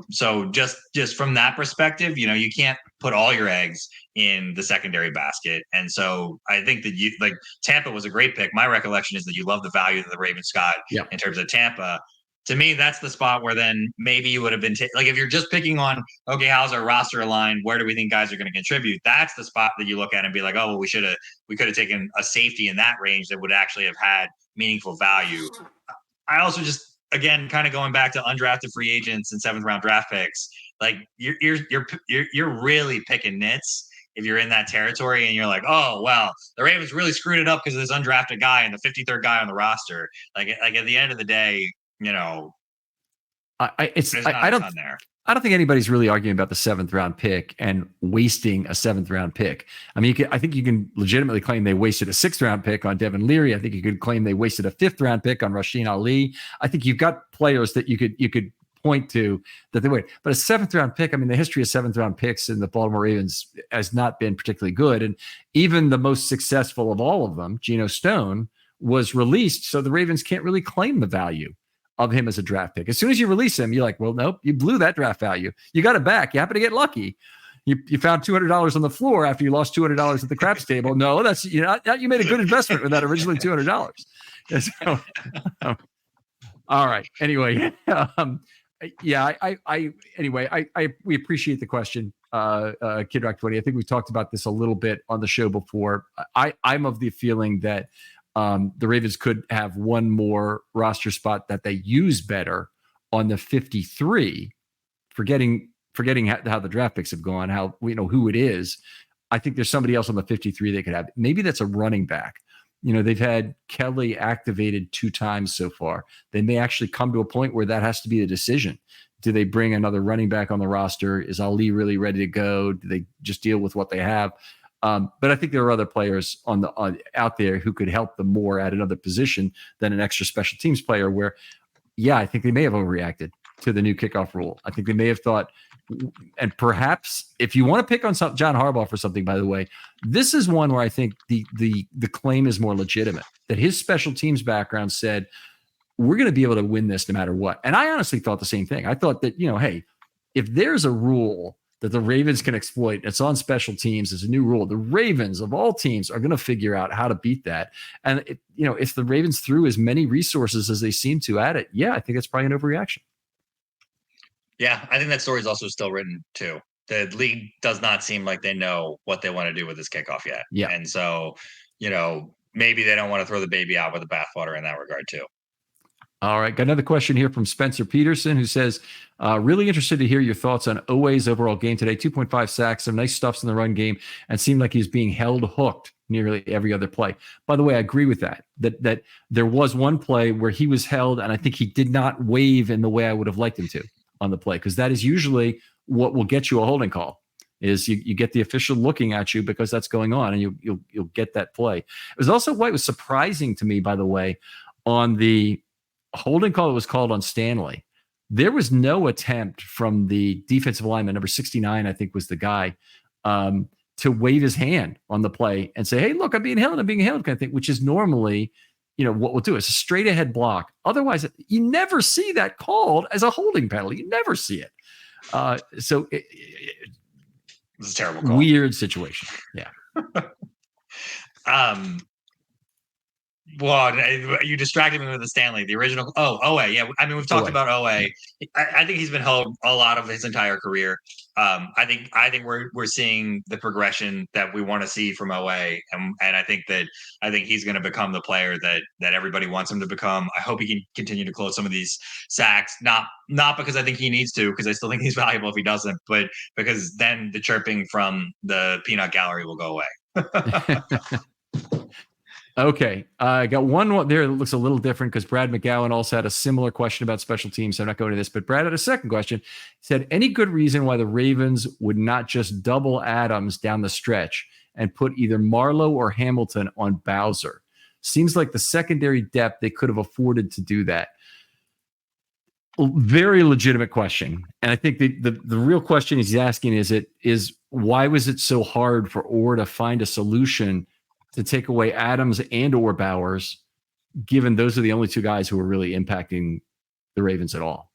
So just from that perspective, you can't put all your eggs in the secondary basket. And so I think that Tampa was a great pick. My recollection is that you love the value that the Ravens got in terms of Tampa. To me, that's the spot where then maybe you would have been if you're just picking on, okay, how's our roster aligned? Where do we think guys are going to contribute? That's the spot that you look at and be like, oh, well, we could have taken a safety in that range that would actually have had meaningful value. I also just, again, kind of going back to undrafted free agents and 7th round draft picks, you're really picking nits if you're in that territory and you're like, oh, well, the Ravens really screwed it up because of this undrafted guy and the 53rd guy on the roster. At the end of the day, I don't think anybody's really arguing about the 7th round pick and wasting a 7th round pick. I mean, I think you can legitimately claim they wasted a 6th round pick on Devin Leary. I think you could claim they wasted a 5th round pick on Rasheen Ali. I think you've got players that you could point to that they would. But a 7th round pick, I mean, the history of 7th round picks in the Baltimore Ravens has not been particularly good. And even the most successful of all of them, Geno Stone, was released. So the Ravens can't really claim the value of him as a draft pick. As soon as you release him, you're like, well, nope, you blew that draft value. You got it back. You happen to get lucky. You found $200 on the floor after you lost $200 at the craps table. No, that's, you made a good investment with that originally $200. So, all right. Anyway, we appreciate the question, Kid Rock 20. I think we've talked about this a little bit on the show before. I'm of the feeling that the Ravens could have one more roster spot that they use better on the 53, forgetting how the draft picks have gone, how we know who it is. I think there's somebody else on the 53 they could have. Maybe that's a running back. They've had Kelly activated 2 times so far. They may actually come to a point where that has to be a decision. Do they bring another running back on the roster? Is Ali really ready to go? Do they just deal with what they have? But I think there are other players out there who could help them more at another position than an extra special teams player where, I think they may have overreacted to the new kickoff rule. I think they may have thought, and perhaps if you want to pick on John Harbaugh for something, by the way, this is one where I think the claim is more legitimate, that his special teams background said, we're going to be able to win this no matter what. And I honestly thought the same thing. I thought that, hey, if there's a rule that the Ravens can exploit, it's on special teams, it's a new rule. The Ravens of all teams are going to figure out how to beat that. And if the Ravens threw as many resources as they seem to at it, I think it's probably an overreaction. Yeah, I think that story is also still written too. The league does not seem like they know what they want to do with this kickoff yet. Yeah. And so, maybe they don't want to throw the baby out with the bathwater in that regard too. All right. Got another question here from Spencer Peterson, who says, really interested to hear your thoughts on Oweh's overall game today. 2.5 sacks, some nice stuffs in the run game, and seemed like he's being held hooked nearly every other play. By the way, I agree with that there was one play where he was held, and I think he did not wave in the way I would have liked him to on the play, because that is usually what will get you a holding call, is you get the official looking at you because that's going on, and you'll get that play. It was also what was surprising to me, by the way, on the holding call that was called on Stanley. There was no attempt from the defensive lineman, number 69, I think was the guy, to wave his hand on the play and say, hey, look, I'm being held, kind of thing, which is normally, what we'll do. It's a straight ahead block. Otherwise, you never see that called as a holding penalty. You never see it. So it's a terrible call. Weird situation. Yeah. Well, you distracted me with the Stanley, the original. Oweh. Yeah. I mean, we've talked about Oweh. I think he's been held a lot of his entire career. I think we're seeing the progression that we want to see from Oweh. And I think he's going to become the player that everybody wants him to become. I hope he can continue to close some of these sacks, not because I think he needs to, because I still think he's valuable if he doesn't, but because then the chirping from the peanut gallery will go away. Okay. I got one there that looks a little different because Brad McGowan also had a similar question about special teams. So I'm not going to this, but Brad had a second question. He said, any good reason why the Ravens would not just double Adams down the stretch and put either Marlowe or Hamilton on Bowser? Seems like the secondary depth, they could have afforded to do that. Very legitimate question. And I think the real question he's asking is why was it so hard for Orr to find a solution to take away Adams and or Bowers, given those are the only 2 guys who are really impacting the Ravens at all?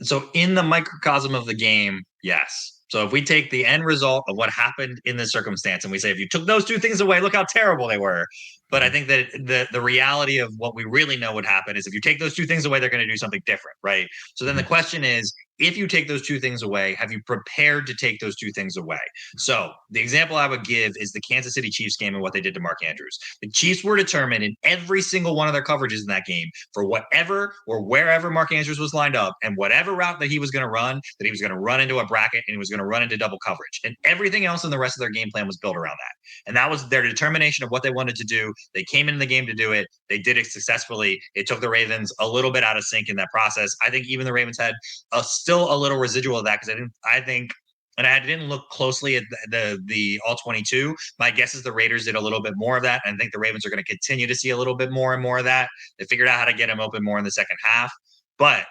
So in the microcosm of the game, yes. So if we take the end result of what happened in this circumstance and we say, if you took those 2 things away, look how terrible they were. But I think that the reality of what we really know would happen is if you take those 2 things away, they're going to do something different, right? So then the question is, if you take those 2 things away, have you prepared to take those 2 things away? So the example I would give is the Kansas City Chiefs game and what they did to Mark Andrews. The Chiefs were determined in every single one of their coverages in that game for whatever or wherever Mark Andrews was lined up and whatever route that he was going to run, that he was going to run into a bracket and he was going to run into double coverage. And everything else in the rest of their game plan was built around that. And that was their determination of what they wanted to do. They came into the game to do it. They did it successfully. It took the Ravens a little bit out of sync in that process. I think even the Ravens had still a little residual of that because I didn't look closely at the all 22. My guess is the Raiders did a little bit more of that. And I think the Ravens are going to continue to see a little bit more and more of that. They figured out how to get him open more in the second half. But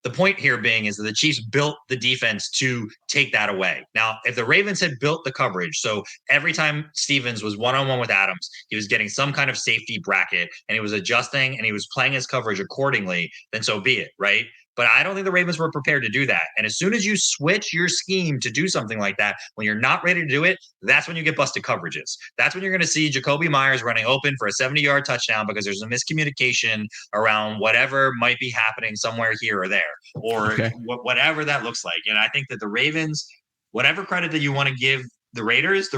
The point here being is that the Chiefs built the defense to take that away. Now, if the Ravens had built the coverage, so every time Stevens was one-on-one with Adams, he was getting some kind of safety bracket and he was adjusting and he was playing his coverage accordingly, then so be it, right? But I don't think the Ravens were prepared to do that. And as soon as you switch your scheme to do something like that, when you're not ready to do it, that's when you get busted coverages. That's when you're going to see Jakobi Meyers running open for a 70-yard touchdown because there's a miscommunication around whatever might be happening somewhere here or there, or whatever that looks like. And I think that the Ravens, whatever credit that you want to give the Raiders,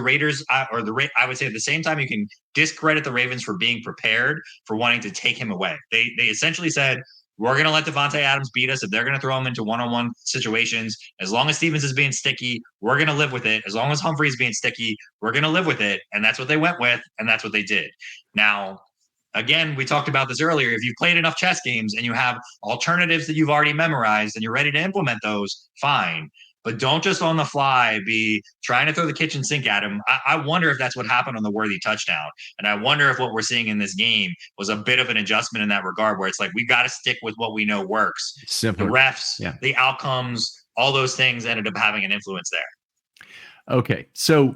I would say at the same time, you can discredit the Ravens for being prepared for wanting to take him away. They essentially said, we're going to let Davante Adams beat us if they're going to throw him into one-on-one situations. As long as Stevens is being sticky, we're going to live with it. As long as Humphrey's being sticky, we're going to live with it. And that's what they went with, and that's what they did. Now, again, we talked about this earlier. If you've played enough chess games and you have alternatives that you've already memorized and you're ready to implement those, fine. But don't just on the fly be trying to throw the kitchen sink at him. I wonder if that's what happened on the Worthy touchdown. And I wonder if what we're seeing in this game was a bit of an adjustment in that regard, where it's like, we got to stick with what we know works. Simpler. The refs, the outcomes, all those things ended up having an influence there. Okay. So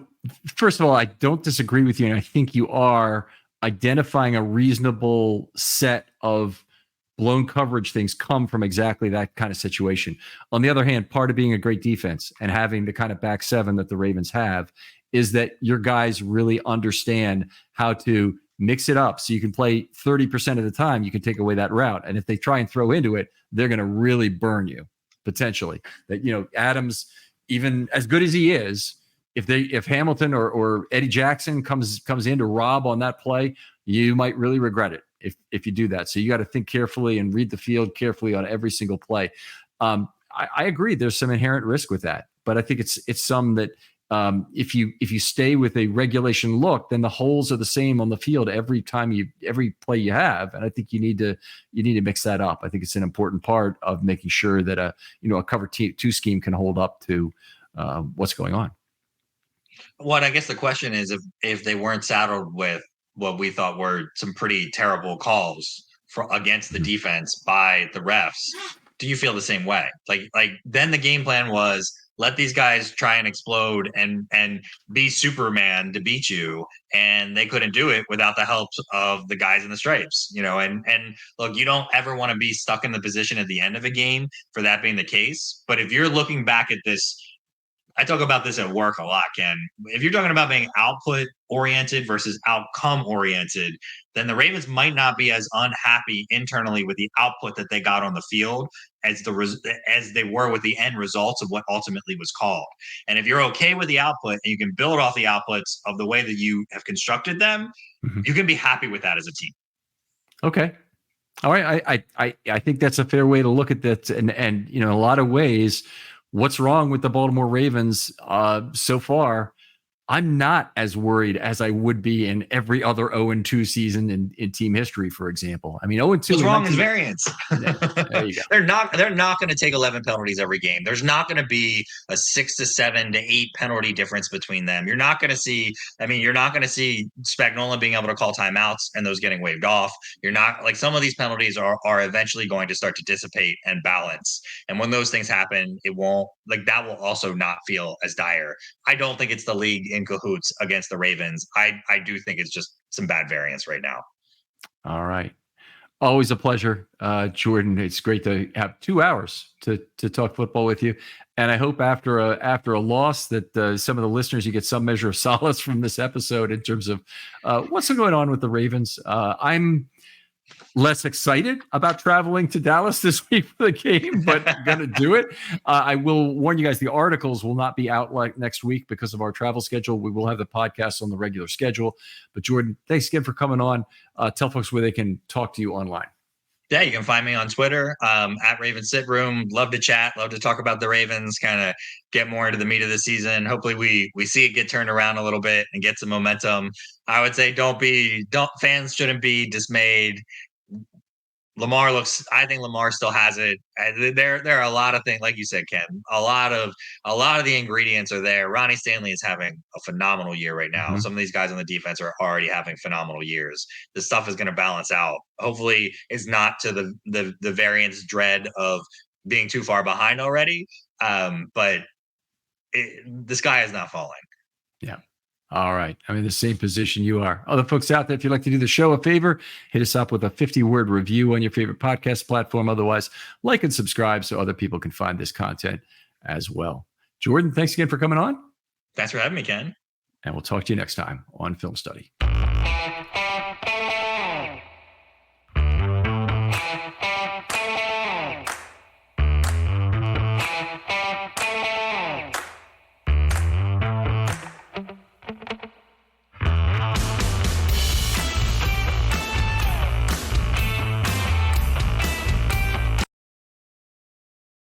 first of all, I don't disagree with you. And I think you are identifying a reasonable set of blown coverage things come from exactly that kind of situation. On the other hand, part of being a great defense and having the kind of back seven that the Ravens have is that your guys really understand how to mix it up. So you can play 30% of the time, you can take away that route. And if they try and throw into it, they're going to really burn you potentially. That, Adams, even as good as he is, if Hamilton or Eddie Jackson comes in to rob on that play, you might really regret it if you do that. So you got to think carefully and read the field carefully on every single play. I agree. There's some inherent risk with that, but I think it's some that if you stay with a regulation look, then the holes are the same on the field every play you have. And I think you need to mix that up. I think it's an important part of making sure that a cover two scheme can hold up to what's going on. What I guess the question is, if they weren't saddled with what we thought were some pretty terrible calls against the defense by the refs, do you feel the same way? Like then the game plan was, let these guys try and explode and be Superman to beat you, and they couldn't do it without the help of the guys in the stripes, and look, you don't ever want to be stuck in the position at the end of a game for that being the case. But if you're looking back at this, I talk about this at work a lot, Ken. If you're talking about being output oriented versus outcome oriented, then the Ravens might not be as unhappy internally with the output that they got on the field as they were with the end results of what ultimately was called. And if you're okay with the output and you can build off the outputs of the way that you have constructed them, you can be happy with that as a team. Okay. All right. I think that's a fair way to look at that. And in a lot of ways, what's wrong with the Baltimore Ravens so far? I'm not as worried as I would be in every other 0-2 season in team history, for example. I mean, 0-2. What's wrong is variance. There you go. They're not going to take 11 penalties every game. There's not going to be a 6 to 7 to 8 penalty difference between them. You're not going to see Spagnuolo being able to call timeouts and those getting waved off. You're not, like, some of these penalties are eventually going to start to dissipate and balance. And when those things happen, it won't, like, that will also not feel as dire. I don't think it's the league in cahoots against the Ravens. I do think it's just some bad variance right now. All right. Always a pleasure, Jordan. It's great to have 2 hours to talk football with you. And I hope after a loss that some of the listeners, you get some measure of solace from this episode in terms of what's going on with the Ravens. I'm less excited about traveling to Dallas this week for the game, but going to do it. I will warn you guys, the articles will not be out like next week because of our travel schedule. We will have the podcast on the regular schedule. But Jordan, thanks again for coming on. Tell folks where they can talk to you online. Yeah, you can find me on Twitter at Raven Sit Room. Love to chat. Love to talk about the Ravens, kind of get more into the meat of the season. Hopefully we see it get turned around a little bit and get some momentum. I would say fans shouldn't be dismayed. I think Lamar still has it. There are a lot of things, like you said, Ken, a lot of the ingredients are there. Ronnie Stanley is having a phenomenal year right now. Some of these guys on the defense are already having phenomenal years. This stuff is going to balance out. Hopefully it's not to the variance dread of being too far behind already. But the sky is not falling. Yeah. All right. I'm in the same position you are. Other folks out there, if you'd like to do the show a favor, hit us up with a 50-word review on your favorite podcast platform. Otherwise, like and subscribe so other people can find this content as well. Jordan, thanks again for coming on. Thanks for having me, Ken. And we'll talk to you next time on Film Study.